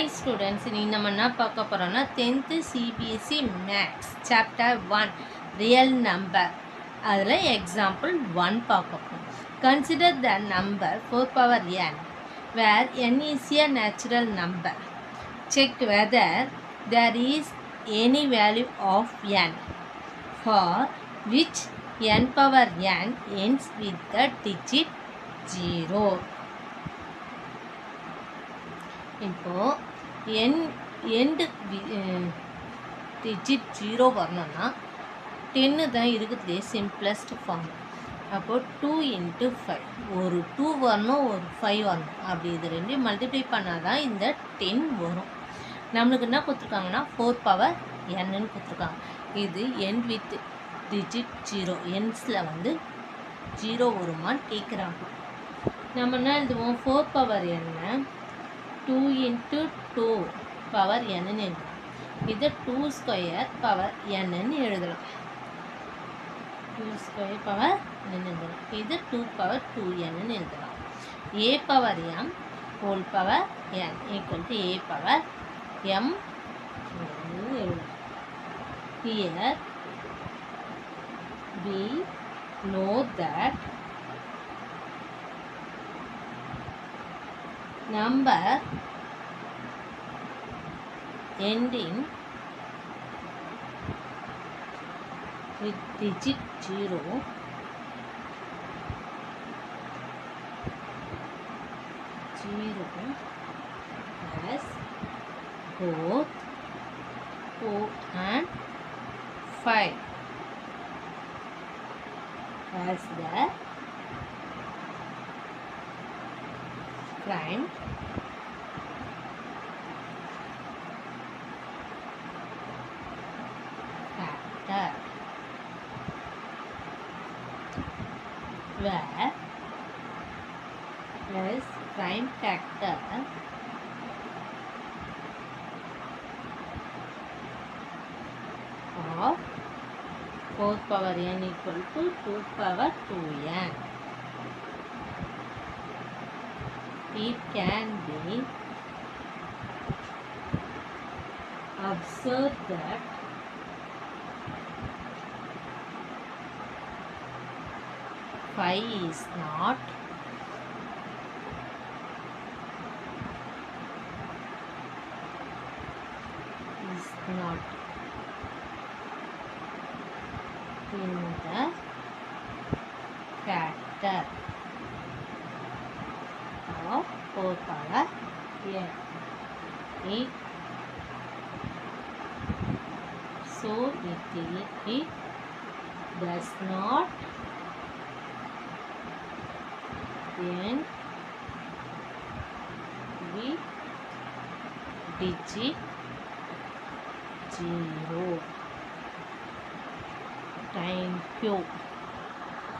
Hi students, இன்னைக்கு நம்ம என்ன பார்க்க போறோம்னா 10th CBSE Maths Chapter 1 Real Number அதில் example 1 பார்க்க போறோம். Consider the number 4 power n where n is a natural number. Check whether there is any value of n for which n power n ends with the digit 0. இப்போது end digit 0 வரணும்னா 10 தான் இருக்குதுலே simplest form. அப்போது 2 × 5 ஒரு 2 வரணும், ஒரு 5 வரணும். அப்படி இது ரெண்டையும் மல்டிப்ளை பண்ணால் தான் இந்த 10 வரும். நம்மளுக்கு என்ன கொடுத்துருக்காங்கன்னா 4 பவர் என்னன்னு கொடுத்துருக்காங்க. இது எண்ட் வித் டிஜிட் 0 எண்ட்ஸில் வந்து 0 வருமானு கேட்குறாங்க. நம்ம என்ன எழுதுவோம்? 4 பவர் என்ன 2 × 2 பவர் என்னன்னு எழுதலாம். இதை 2 ஸ்கொயர் பவர் என்னன்னு எழுதலாம். 2 ஸ்கொயர் பவர் என்னன்னு எழுதலாம். இது 2 பவர் 2 என்னன்னு எழுதலாம். a power m whole power n equal to a power m எழுதலாம். Here we know that number ending with digit 0 has both 4 and 5 as the prime factor, where is prime factor of 4 power n equal to 2 power 2n. It can be observed that phi is not in the factor of 4 power n. So it does not end with digit 0. Thank you.